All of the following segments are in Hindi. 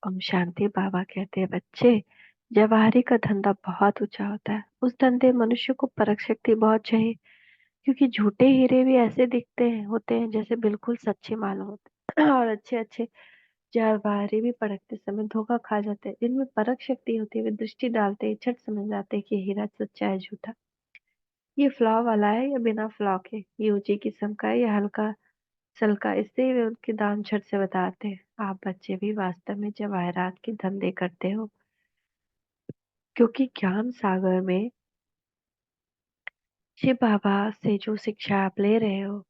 ओम शांति। बाबा कहते हैं, बच्चे, जवाहरी का धंधा बहुत ऊंचा होता है। उस धंधे मनुष्य को परख शक्ति बहुत चाहिए, क्योंकि झूठे हीरे भी ऐसे दिखते हैं होते हैं जैसे बिल्कुल सच्चे मालूम होते हैं। और अच्छे अच्छे जवाहरी भी परखते समय धोखा खा जाते हैं। जिनमें परख शक्ति होती है वे दृष्टि डालते ही झट समझ जाते हैं कि हीरा सच्चा है झूठा, ये फ्लॉ वाला है या बिना फ्लॉ के, ये ऊंची किस्म का है या हल्का सल्का। इससे ही वे उनके दाम झट से बताते हैं। आप बच्चे भी वास्तव में जवाहरात के धंधे करते हो, क्योंकि ज्ञान सागर में शिव बाबा से जो शिक्षा आप ले रहे हो,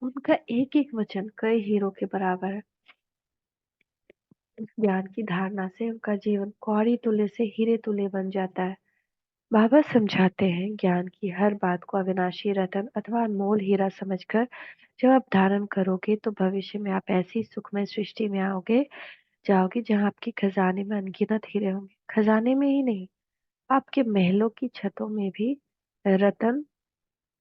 उनका एक एक वचन कई हीरो के बराबर है। इस ज्ञान की धारणा से उनका जीवन कौड़ी तुल्य से हीरे तुल्य बन जाता है। बाबा समझाते हैं, ज्ञान की हर बात को अविनाशी रतन अथवा अनमोल हीरा समझकर जब आप धारण करोगे तो भविष्य में आप ऐसी सुखमय सृष्टि में जाओगे जहाँ आपके खजाने में अनगिनत हीरे होंगे। खजाने में ही नहीं, आपके महलों की छतों में भी रतन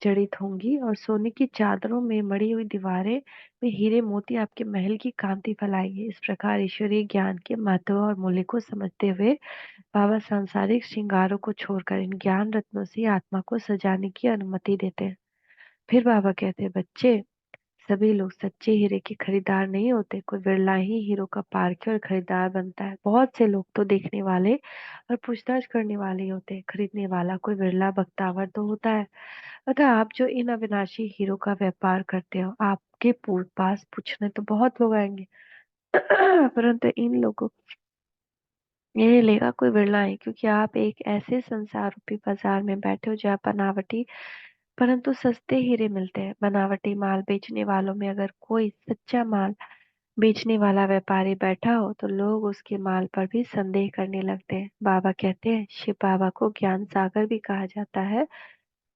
जड़ित होंगी, और सोने की चादरों में मड़ी हुई दीवारें में हीरे मोती आपके महल की कांति फैलाएंगे। इस प्रकार ईश्वरीय ज्ञान के महत्व और मूल्य को समझते हुए बाबा सांसारिक श्रृंगारों को छोड़कर इन ज्ञान रत्नों से आत्मा को सजाने की अनुमति देते हैं। फिर बाबा कहते हैं, बच्चे, सभी लोग सच्चे हीरे के खरीदार नहीं होते। कोई बिरला ही हीरो का पारखी और खरीदार बनता है। बहुत से लोग तो देखने वाले और पूछताछ करने वाले ही होते हैं। खरीदने वाला कोई बिरला बख्तावर तो होता है। अतः आप जो इन अविनाशी हीरो का व्यापार करते हो, आपके पास पूछने तो बहुत लोग आएंगे, परंतु इन लोगों ये लेगा कोई बिरला ही, क्योंकि आप एक ऐसे संसार रूपी बाजार में बैठे हो जहाँ बनावटी परंतु सस्ते हीरे मिलते हैं। बनावटी माल बेचने वालों में अगर कोई सच्चा माल बेचने वाला व्यापारी बैठा हो तो लोग उसके माल पर भी संदेह करने लगते हैं। बाबा कहते हैं, शिव बाबा को ज्ञान सागर भी कहा जाता है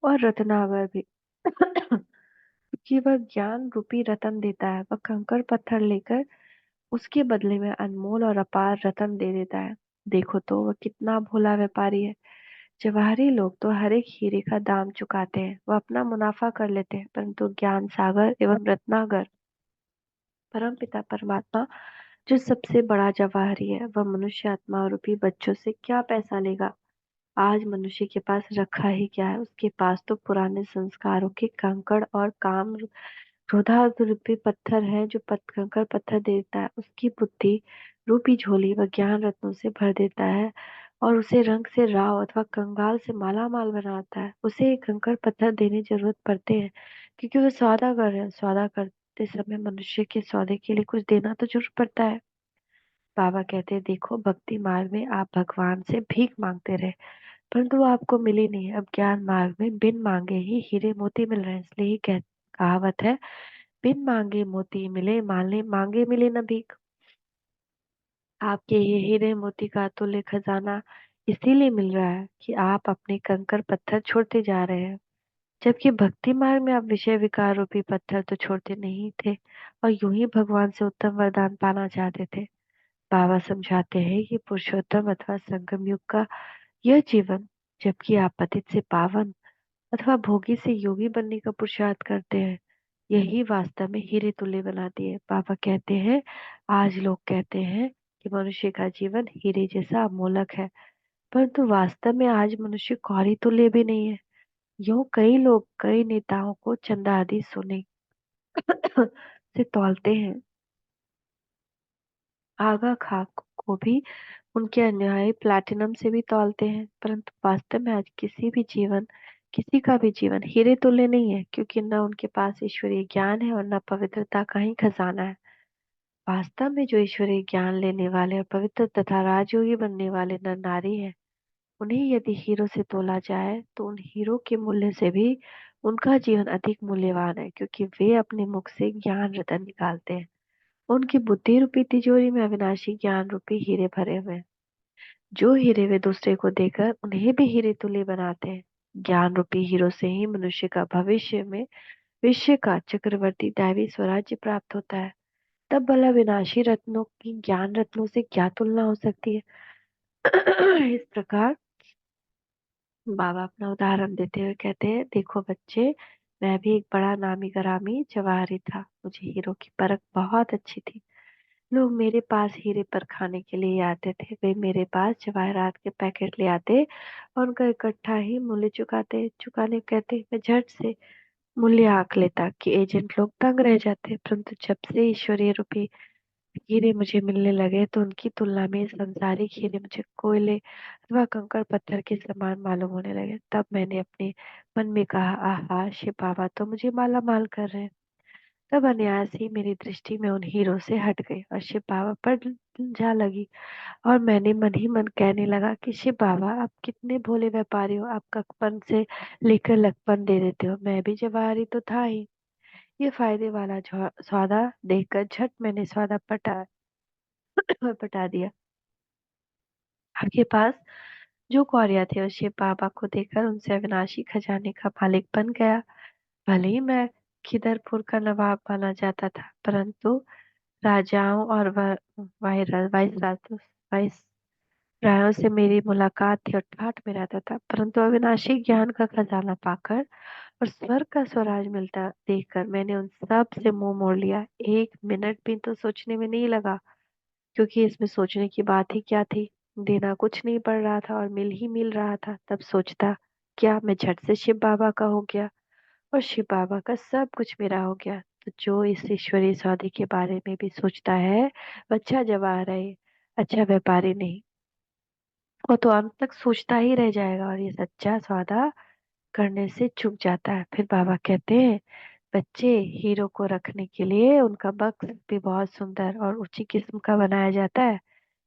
और रत्नागर भी। क्योंकि वह ज्ञान रूपी रतन देता है। वह कंकड़ पत्थर लेकर उसके बदले में अनमोल और अपार रतन दे देता है। देखो तो वह कितना भोला व्यापारी है। जवाहरी लोग तो हर एक हीरे का दाम चुकाते हैं, वह अपना मुनाफा कर लेते हैं, परंतु ज्ञान सागर एवं रत्नागर परम पिता परमात्मा जो सबसे बड़ा जवाहरी है, वह मनुष्य आत्मा रूपी बच्चों से क्या पैसा लेगा। आज मनुष्य के पास रखा ही क्या है, उसके पास तो पुराने संस्कारों के कंकड़ और काम क्रोधादि रूपी पत्थर है जो कंकड़ पत्थर देता है। उसकी बुद्धि रूपी झोली व ज्ञान रत्नों से भर देता है और उसे रंग से राव अथवा कंगाल से माला माल बनाता है। उसे एक कंकड़ पत्थर देने जरूरत पड़ते हैं, क्योंकि वह सौदागर है। सौदा करते समय मनुष्य के सौदे के लिए कुछ देना तो जरूर पड़ता है। बाबा कहते हैं, देखो, भक्ति मार्ग में आप भगवान से भीख मांगते रहे, परंतु वो आपको मिली नहीं। अब ज्ञान मार्ग में बिन मांगे ही हीरे मोती मिल रहे हैं। इसलिए ही कहावत है, बिन मांगे मोती मिले, माले मांगे मिले न भीख। आपके ये हीरे मोती का अतुल्य खजाना इसीलिए मिल रहा है कि आप अपने कंकड़ पत्थर छोड़ते जा रहे हैं, जबकि भक्ति मार्ग में आप विषय विकार रूपी पत्थर तो छोड़ते नहीं थे और यूं ही भगवान से उत्तम वरदान पाना चाहते थे। बाबा समझाते हैं कि पुरुषोत्तम अथवा संगम युग का यह जीवन, जबकि आप पतित से पावन अथवा भोगी से योगी बनने का पुरुषार्थ करते हैं, यही वास्तव में हीरे तुल्य बनाती है। बाबा कहते हैं, आज लोग कहते हैं कि मनुष्य का जीवन हीरे जैसा अमोलक है, परंतु वास्तव में आज मनुष्य कौड़ी तुल्य भी नहीं है। यूं कई लोग कई नेताओं को चंदा आदि सोने से तौलते हैं। आगा खां को भी उनके अनुयायी प्लैटिनम से भी तौलते हैं, परंतु वास्तव में आज किसी का भी जीवन हीरे तुल्य नहीं है, क्योंकि न उनके पास ईश्वरीय ज्ञान है और न पवित्रता का ही खजाना है। वास्तव में जो ईश्वरीय ज्ञान लेने वाले और पवित्र तथा राजयोगी बनने वाले नर नारी हैं, उन्हें यदि हीरो से तोला जाए तो उन हीरो के मूल्य से भी उनका जीवन अधिक मूल्यवान है, क्योंकि वे अपने मुख से ज्ञान रतन निकालते हैं। उनकी बुद्धि रूपी तिजोरी में अविनाशी ज्ञान रूपी हीरे भरे हुए हैं। जो हीरे वे दूसरे को देकर उन्हें भी हीरे तुल्य बनाते हैं। ज्ञान रूपी हीरो से ही मनुष्य का भविष्य में विश्व का चक्रवर्ती दैवी स्वराज्य प्राप्त होता है। तब भला विनाशी रत्नों की ज्ञान रत्नों से क्या तुलना हो सकती है। इस प्रकार बाबा अपना उदाहरण देते हुए कहते हैं, देखो बच्चे, मैं भी एक बड़ा नामी-गिरामी जवाहरी था। मुझे हीरो की परख बहुत अच्छी थी। लोग मेरे पास हीरे पर खाने के लिए आते थे। वे मेरे पास जवाहरात के पैकेट ले आते और उनका इकट्ठा ही मूल्य चुकाने कहते। मैं झट से मूल्य आंक लेता कि एजेंट लोग दंग रह जाते। परंतु जब से ईश्वरीय रूपी हीरे मुझे मिलने लगे तो उनकी तुलना में सांसारिक हीरे मुझे कोयले अथवा कंकड़ पत्थर के समान मालूम होने लगे। तब मैंने अपने मन में कहा, आहा, शिव बाबा तो मुझे माला माल कर रहे हैं। तब अनायास ही मेरी दृष्टि में उन हीरो से हट गई और शिव बाबा पर जा लगी। और मैंने मन ही मन कहने लगा कि शिव बाबा, आप कितने भोले व्यापारी हो। आप कखपन से लेकर लखपन दे देते हो। मैं भी जवाहरी तो था ही। ये फायदे वाला सौदा देखकर झट मैंने सौदा पटा पटा दिया। आपके पास जो कौरिया थे उस शिव बाबा को देखकर उनसे अविनाशी खजाने का मालिक बन गया। भले ही मैं खिदरपुर का नवाब माना जाता था, परंतु राजाओं और वाइसरायों से मेरी मुलाकात थी और ठाठ में रहता था। परंतु अविनाशी ज्ञान का खजाना पाकर और स्वर्ग का स्वराज मिलता देखकर मैंने उन सब से मुंह मोड़ लिया। एक मिनट भी तो सोचने में नहीं लगा, क्योंकि इसमें सोचने की बात ही क्या थी। देना कुछ नहीं पड़ रहा था और मिल ही मिल रहा था। तब सोचता क्या मैं झट से शिव बाबा का हो गया और शिव बाबा का सब कुछ मेरा हो गया। तो जो इस ईश्वरीय सौदे के बारे में भी सोचता है वह अच्छा जवाहर है, अच्छा व्यापारी नहीं। वो तो अंत तक सोचता ही रह जाएगा और ये सच्चा सौदा करने से चूक जाता है। फिर बाबा कहते हैं, बच्चे, हीरो को रखने के लिए उनका बक्स भी बहुत सुंदर और ऊंची किस्म का बनाया जाता है।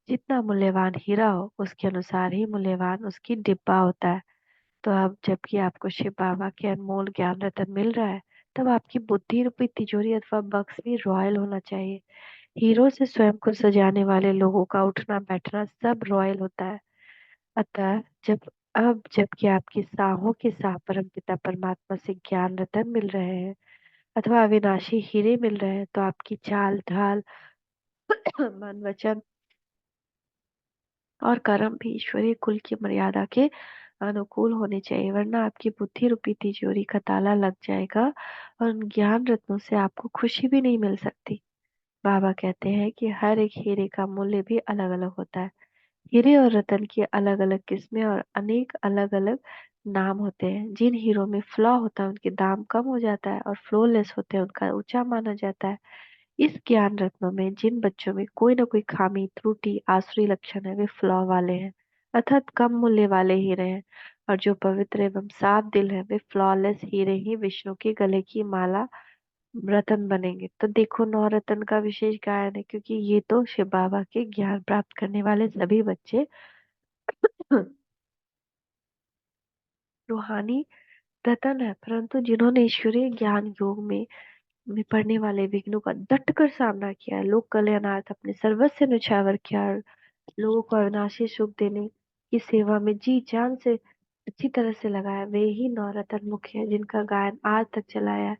जितना मूल्यवान हीरा हो उसके अनुसार ही मूल्यवान उसकी डिब्बा होता है। तो अब जबकि आपको शिव बाबा के अनमोल ज्ञान रतन मिल रहा है, तब आपकी बुद्धि रूपी तिजोरी अथवा बक्स भी रॉयल होना चाहिए। हीरो से स्वयं को सजाने वाले लोगों का उठना बैठना सब रॉयल होता है। अतः जबकि आपकी साहों के साह परम पिता परमात्मा से ज्ञान रतन मिल रहे हैं अथवा अविनाशी हीरे मिल रहे हैं, तो आपकी चाल ढाल मन वचन और कर्म भी ईश्वरीय कुल की मर्यादा के अनुकूल होने चाहिए, वरना आपकी बुद्धि रूपी तिजोरी का ताला लग जाएगा और उन ज्ञान रत्नों से आपको खुशी भी नहीं मिल सकती। बाबा कहते हैं कि हर एक हीरे का मूल्य भी अलग अलग होता है। हीरे और रतन की अलग अलग किस्में और अनेक अलग अलग नाम होते हैं। जिन हीरो में फ्लॉ होता है उनके दाम कम हो जाता है और फ्लॉलेस होते हैं उनका ऊंचा माना जाता है। इस ज्ञान रत्नों में जिन बच्चों में कोई न कोई खामी त्रुटि आसुरी लक्षण है वे फ्लॉ वाले हैं, अर्थात कम मूल्य वाले हीरे हैं। और जो पवित्र एवं साफ दिल है वे फ्लॉलेस हीरे ही विष्णु के गले की माला रतन बनेंगे। तो देखो, नौ रतन का विशेष गायन है, क्योंकि ये तो शिव बाबा के ज्ञान प्राप्त करने वाले सभी बच्चे रूहानी रतन है। परंतु जिन्होंने ईश्वरीय ज्ञान योग में पड़ने वाले विघ्नों का डटकर सामना किया है, लोक कल्याणार्थ अपने सर्वस्व न्यौछावर किया और लोगों को अविनाशी सुख देने की सेवा में जी जान से अच्छी तरह से लगाया, वे ही नवरत्न मुख्य है जिनका गायन आज तक चला है।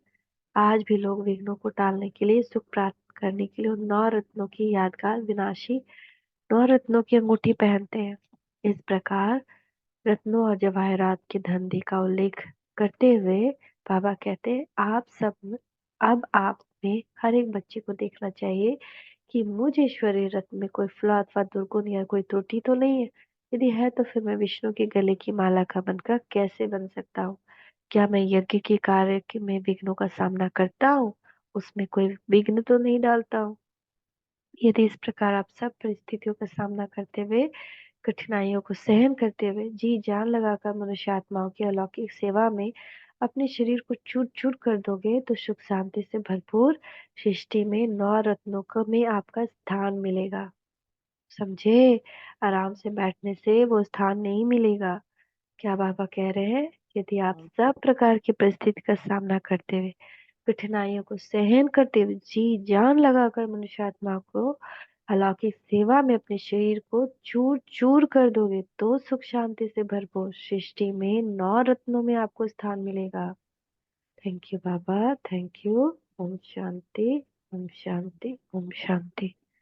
आज भी लोग विघ्नों को टालने के लिए सुख प्राप्त करने के लिए उन नौ रत्नों की यादगार विनाशी नौ रत्नों की अंगूठी पहनते हैं। इस प्रकार रत्नों और जवाहरात के धंधे का उल्लेख करते हुए बाबा कहते हैं, अब आप में हर एक बच्चे को देखना चाहिए कि मुझ ईश्वरीय रत्न में कोई फ्लॉ अथवा दुर्गुण या कोई त्रुटि तो नहीं है। यदि है तो फिर मैं विष्णु के गले की माला का बनकर कैसे बन सकता हूँ। क्या मैं यज्ञ के कार्य में विघ्नों का सामना करता हूँ, उसमें कोई विघ्न तो नहीं डालता हूँ। यदि इस प्रकार आप सब परिस्थितियों का सामना करते हुए कठिनाइयों को सहन करते हुए जी जान लगाकर मनुष्य आत्माओं की अलौकिक सेवा में अपने शरीर को चूर चूर कर दोगे तो सुख शांति से भरपूर सृष्टि में नौ रत्नों को में आपका स्थान मिलेगा। समझे? आराम से बैठने से वो स्थान नहीं मिलेगा। क्या बाबा कह रहे हैं? यदि आप सब प्रकार की परिस्थिति का सामना करते हुए कठिनाइयों को सहन करते हुए जी जान लगाकर मनुष्य आत्मा को अलौकिक सेवा में अपने शरीर को चूर चूर कर दोगे तो सुख शांति से भरपूर सृष्टि में नौ रत्नों में आपको स्थान मिलेगा। थैंक यू बाबा, थैंक यू। ओम शांति, ओम शांति, ओम शांति।